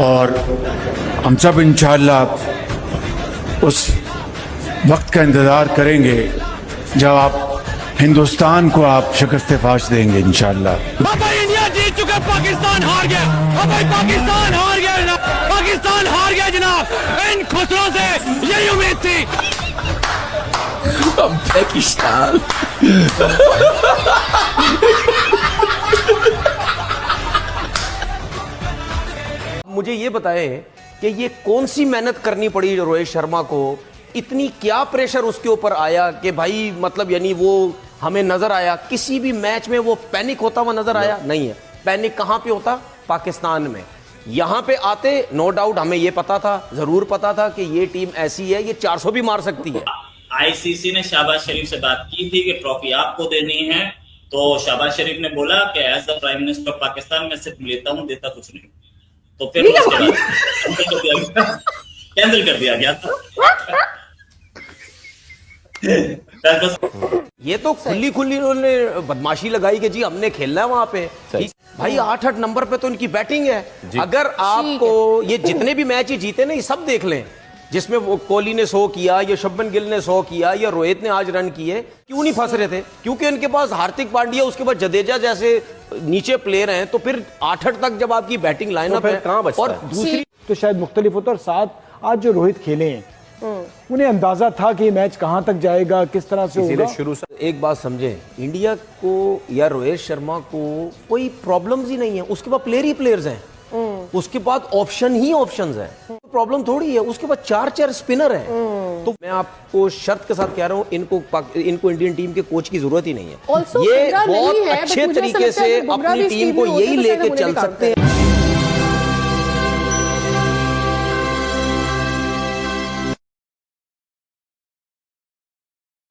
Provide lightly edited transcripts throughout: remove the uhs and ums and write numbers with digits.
और हम सब इंशाअल्लाह उस वक्त का इंतज़ार करेंगे जब आप हिंदुस्तान को आप शिकस्त फाश देंगे इंशाअल्लाह। भाई इंडिया जीत चुका, पाकिस्तान हार गया। भाई पाकिस्तान हार गया जनाब, पाकिस्तान हार गया जनाब। इन खुसरों से यही उम्मीद थी। पाकिस्तान मुझे ये बताएं कि ये कौन सी मेहनत करनी पड़ी रोहित शर्मा को, इतनी क्या प्रेशर उसके ऊपर आया कि भाई मतलब यानी वो हमें नजर आया किसी भी मैच में वो पैनिक होता हुआ नजर आया नहीं है। पैनिक कहां पे होता? पाकिस्तान में। यहां पे आते नो डाउट हमें ये पता था, जरूर पता था कि ये टीम ऐसी है, ये 400 भी मार सकती है। आईसीसी ने शहबाज शरीफ से बात की थी कि ट्रॉफी आपको देनी है, तो शहबाज शरीफ ने बोला कि as the prime minister of Pakistan मैं सिर्फ लेता हूं, देता कुछ नहीं। तो फिर उसके बाद कैंसिल कर दिया गया था। ये तो खुली खुली उन्होंने बदमाशी लगाई कि जी हमने खेलना है वहां पे। भाई 8-8 नंबर पे तो इनकी बैटिंग है। अगर आपको ये जितने भी मैच ही जीते ना, ये सब देख लें, जिसमें वो कोहली ने 100 किया या शुभमन गिल ने 100 किया या रोहित ने आज रन किए, क्यों नहीं फंस रहे थे? क्योंकि इनके पास हार्दिक पांड्या, उसके बाद जडेजा जैसे नीचे प्लेयर हैं। तो फिर 8-8 तक जब आपकी बैटिंग लाइनअप है और दूसरी तो शायद मुख्तलिफ होता। और साथ आज जो रोहित खेले हैं उन्हें अंदाजा था कि ये मैच कहां तक जाएगा, किस तरह से होगा। शुरू से एक बात समझे, इंडिया को या रोहित शर्मा को कोई प्रॉब्लम्स ही नहीं है। उसके बाद प्लेयर ही प्लेयर्स हैं, उसके बाद ऑप्शन ही ऑप्शंस है। प्रॉब्लम थोड़ी है। उसके बाद 4 स्पिनर है। तो मैं आपको शर्त के साथ कह रहा हूं, इनको इंडियन टीम के कोच की जरूरत ही नहीं है। ये बहुत अच्छे तरीके से अपनी टीम को यही लेके चल सकते हैं।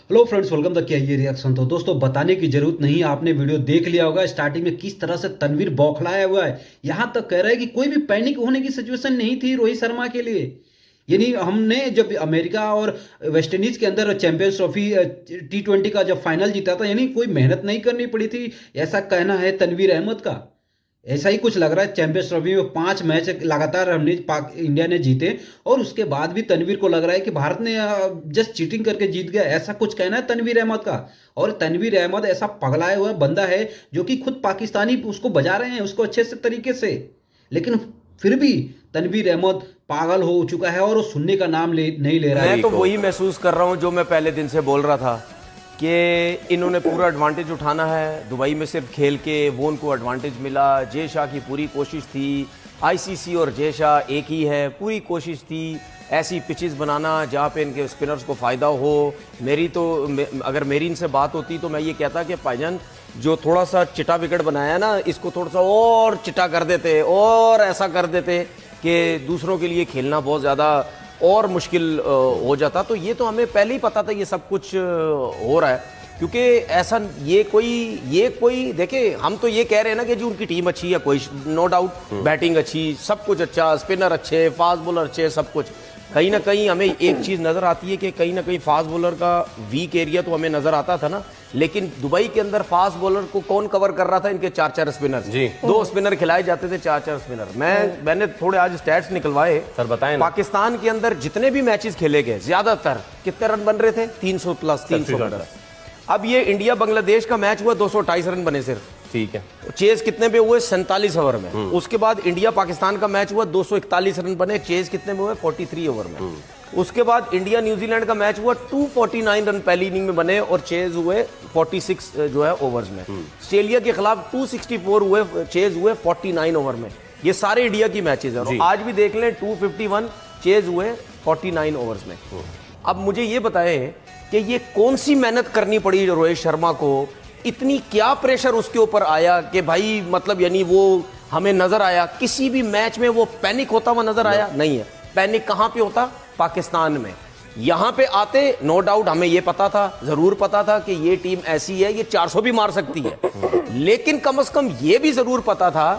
हेलो फ्रेंड्स, वेलकम द ये रिएक्शन। तो दोस्तों बताने की जरूरत नहीं, आपने वीडियो देख लिया होगा स्टार्टिंग में किस तरह से तनवीर बौखलाया हुआ है। यहां तक कह रहा है कि कोई भी पैनिक होने की सिचुएशन नहीं थी रोहित शर्मा के लिए। यानी हमने जब अमेरिका और वेस्ट इंडीज के अंदर चैंपियंस ट्रॉफी T20 का जब फाइनल जीता था, यानी कोई मेहनत नहीं करनी पड़ी थी, ऐसा कहना है तनवीर अहमद का। ऐसा ही कुछ लग रहा है। चैंपियंस ट्रॉफी में 5 मैच लगातार इंडिया ने जीते और उसके बाद भी तनवीर को लग रहा है कि भारत ने जस्ट चीटिंग करके जीत गया, ऐसा कुछ कहना है तनवीर अहमद का। और तनवीर अहमद ऐसा पगलाया हुआ बंदा है जो कि खुद पाकिस्तानी उसको बजा रहे हैं उसको अच्छे से तरीके से, लेकिन फिर भी तनवीर अहमद पागल हो चुका है और वो सुनने का नाम नहीं ले रहा है। मैं तो वही महसूस कर रहा हूं जो मैं पहले दिन से बोल रहा था कि इन्होंने पूरा एडवांटेज उठाना है। दुबई में सिर्फ खेल के वो उनको एडवांटेज मिला। जय शाह की पूरी कोशिश थी, आईसीसी और जय शाह एक ही है, पूरी कोशिश थी ऐसी पिचेस बनाना जहाँ पे इनके स्पिनर्स को फ़ायदा हो। अगर मेरी इनसे बात होती तो मैं ये कहता कि भाईजान जो थोड़ा सा चिटा विकेट बनाया ना, इसको थोड़ा सा और चिटा कर देते और ऐसा कर देते कि दूसरों के लिए खेलना बहुत ज़्यादा और मुश्किल हो जाता। तो ये तो हमें पहले ही पता था ये सब कुछ हो रहा है, क्योंकि ऐसा ये कोई देखे, हम तो ये कह रहे हैं ना कि जी उनकी टीम अच्छी है, कोई नो डाउट, बैटिंग अच्छी, सब कुछ अच्छा, स्पिनर अच्छे, फास्ट बॉलर अच्छे, सब कुछ। कहीं ना कहीं हमें एक चीज़ नज़र आती है कि कहीं ना कहीं फास्ट बॉलर का वीक एरिया तो हमें नज़र आता था ना, लेकिन दुबई के अंदर फास्ट बॉलर को कौन कवर कर रहा था? इनके 4 स्पिनर जी, 2 स्पिनर खिलाए जाते थे, 4 स्पिनर। मैंने थोड़े आज स्टैट्स निकलवाए सर, बताएं। पाकिस्तान के अंदर जितने भी मैचेस खेले गए, ज्यादातर कितने रन बन रहे थे? 300 प्लस, 300 प्लस। अब ये इंडिया बांग्लादेश का मैच हुआ, 228 रन बने सिर्फ, ठीक है। चेज कितने पे हुए? 47 ओवर में। उसके बाद इंडिया पाकिस्तान का मैच हुआ, 241 रन बने, चेज कितने में हुए? 43 ओवर में। उसके बाद इंडिया न्यूजीलैंड का मैच हुआ, 249 रन पहली इनिंग में बने और चेज हुए 46 जो है ओवर्स में। ऑस्ट्रेलिया के खिलाफ 264 हुए, चेज हुए 49 ओवर में। ये सारे इंडिया की मैचेज है। आज भी देख लें, 251 चेज हुए 49 ओवर्स में। अब मुझे ये बताएं कि ये कौन सी मेहनत करनी पड़ी रोहित शर्मा को, इतनी क्या प्रेशर उसके ऊपर आया कि भाई मतलब यानी वो हमें नजर आया किसी भी मैच में वो पैनिक होता हुआ नजर आया नहीं है। पैनिक कहां पे होता? पाकिस्तान में। यहां पे आते नो डाउट हमें ये पता था, जरूर पता था कि ये टीम ऐसी है, ये 400 भी मार सकती है, लेकिन कम से कम ये भी जरूर पता था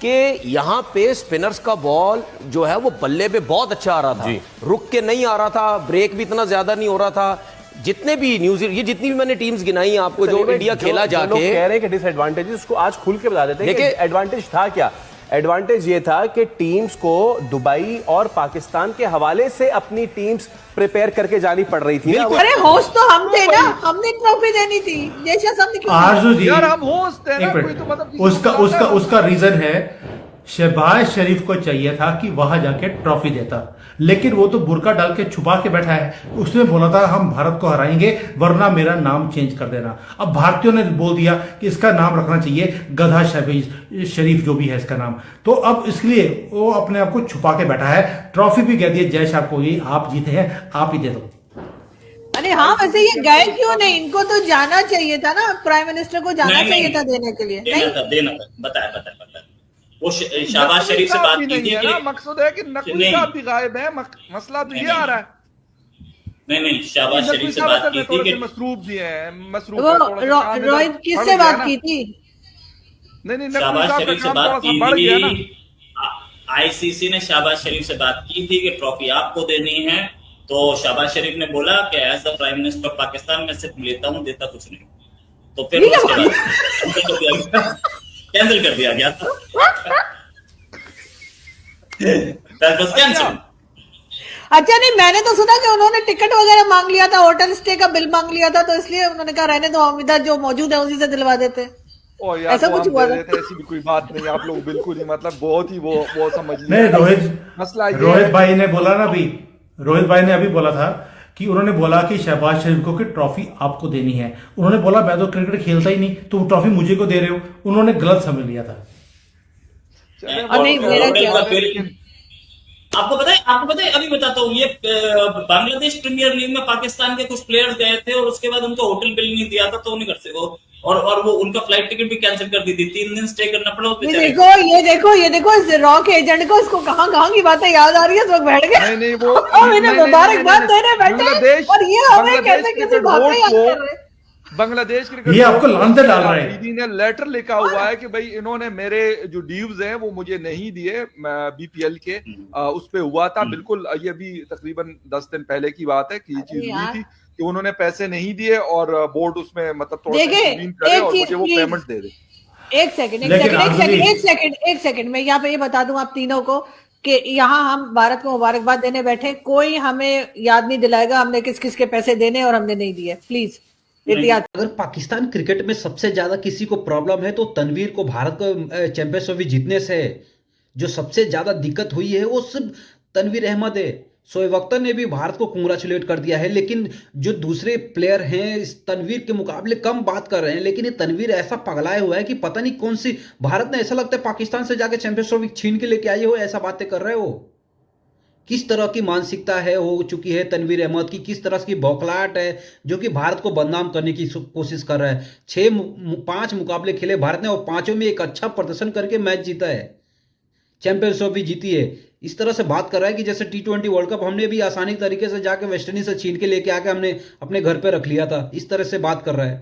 कि यहां पे स्पिनर्स का बॉल जो है वो बल्ले पे बहुत अच्छा आ रहा था, रुक के नहीं आ रहा था, ब्रेक भी इतना ज्यादा नहीं हो रहा था। जितने भी न्यूजीलैंड, ये जितनी भी मैंने टीम्स गिनाई आपको, जो इंडिया खेला जाके, कह रहे हैं कि डिसएडवांटेजेस को आज खुल के बता देते हैं कि एडवांटेज था क्या। एडवांटेज ये था कि टीम्स को दुबई और पाकिस्तान के हवाले से अपनी टीम्स प्रिपेयर करके जानी पड़ रही थी ना। अरे होस्ट तो हम थे ना, हमने ट्रॉफी देनी थी। जैसा हमने क्यों आरजू जी यार हम होस्ट हैं ना, कोई तो मतलब उसका रीजन है, शहबाज शरीफ को चाहिए था कि वहां जाके ट्रॉफी देता, लेकिन वो तो बुर्का डाल के छुपा के बैठा है। उसने बोला था हम भारत को हराएंगे वरना मेरा नाम चेंज कर देना। अब भारतीयों ने बोल दिया कि इसका नाम रखना चाहिए गधा शहबाज शरीफ, जो भी है इसका नाम। तो अब इसलिए वो अपने आप को छुपा के बैठा है। ट्रॉफी भी कह दी जय शाह को, ये आप जीते हैं, आप ही दे दो। अरे हाँ, वैसे ये गए क्यों नहीं? इनको तो जाना चाहिए था ना, प्राइम मिनिस्टर को जाना चाहिए था देने के लिए। देना था, बताया वो शहबाज शरीफ से बात की थी कि मकसद है कि नकवी साहब भी गायब है, मसला तो ये आ रहा है। नहीं, शहबाज शरीफ से बात की थी कि मसरूफ भी है, रोहित किससे बात की थी? नहीं, शहबाज शरीफ से बात की थी। आईसीसी ने शहबाज शरीफ से बात की थी कि ट्रॉफी आपको देनी है, तो शहबाज शरीफ ने बोला कि as the prime minister of Pakistan मैं सिर्फ लेता हूँ, देता कुछ नहीं। तो फिर उसके बाद कैंसिल कर दिया गया था। अच्छा, नहीं मैंने तो सुना कि उन्होंने टिकट वगैरह मांग लिया था, होटल स्टे का बिल मांग लिया था, तो इसलिए उन्होंने कहा रहने दो, हम इधर जो मौजूद है उसी से दिलवा देते। ऐसा कुछ हुआ था? ऐसी भी कोई बात नहीं, आप लोग बिल्कुल ही मतलब बहुत ही वो समझ नहीं। रोहित भाई ने बोला ना, अभी रोहित भाई ने अभी बोला था कि उन्होंने बोला कि शहबाज शरीफ को कि ट्रॉफी आपको देनी है। उन्होंने बोला मैं तो क्रिकेट खेलता ही नहीं, तो वो ट्रॉफी मुझे को दे रहे हो। उन्होंने गलत समझ लिया था। आपको पता है अभी बताता हूँ, ये बांग्लादेश प्रीमियर लीग में पाकिस्तान के कुछ प्लेयर्स गए थे और उसके बाद उनको होटल बिल नहीं दिया था, तो वो नहीं कर सके, और वो उनका फ्लाइट टिकट भी कैंसिल कर दी थी, 3 दिन स्टे करना पड़ा। ये देखो इस रॉक एजेंट को, इसको कहाँ की बातें याद आ रही है, बैठ गए। नहीं वो मुबारकबाद देने बैठे और ये हमें कैसे किसी बात में याद कर रहे हैं। बांग्लादेश क्रिकेट ये आपको लांछन डाल रहा है। दीदी ने लेटर लिखा हुआ है कि भाई इन्होंने मेरे जो ड्यूज हैं वो मुझे नहीं दिए, बीपीएल के उस पे हुआ था। बिल्कुल ये भी तकरीबन 10 दिन पहले की बात है कि ये चीज हुई थी कि उन्होंने पैसे नहीं दिए और बोर्ड उसमें मतलब थोड़ा करे और मुझे वो पेमेंट दे दे। एक सेकंड मैं यहाँ पे ये बता दूं आप तीनों को कि यहाँ हम भारत को मुबारकबाद देने बैठे, कोई हमें याद नहीं दिलाएगा हमने किस किस के पैसे देने और हमने नहीं दिए। प्लीज अगर पाकिस्तान क्रिकेट में सबसे ज्यादा किसी को प्रॉब्लम है तो तनवीर को भारत को चैंपियंस ट्रॉफी जीतने से जो सबसे ज्यादा दिक्कत हुई है वो सिर्फ तनवीर अहमद है। शोएब अख्तर ने भी भारत को कंग्रेचुलेट कर दिया है, लेकिन जो दूसरे प्लेयर हैं इस तनवीर के मुकाबले कम बात कर रहे हैं। लेकिन ये तनवीर ऐसा पगलाया हुआ है कि पता नहीं कौन सी भारत ने, ऐसा लगता है पाकिस्तान से जाके चैंपियंस ट्रॉफी छीन के लेके आए हो, ऐसा बातें कर रहे हो। किस तरह की मानसिकता है हो चुकी है तनवीर अहमद की, किस तरह की बौखलाहट है जो कि भारत को बदनाम करने की कोशिश कर रहा है। 5 मुकाबले खेले भारत ने और 5 में एक अच्छा प्रदर्शन करके मैच जीता है, चैंपियंस ट्रॉफी जीती है। इस तरह से बात कर रहा है कि जैसे T20 वर्ल्ड कप हमने भी आसानी तरीके से जाके वेस्ट इंडीज से छीन के लेके आके हमने अपने घर पे रख लिया था, इस तरह से बात कर रहा है।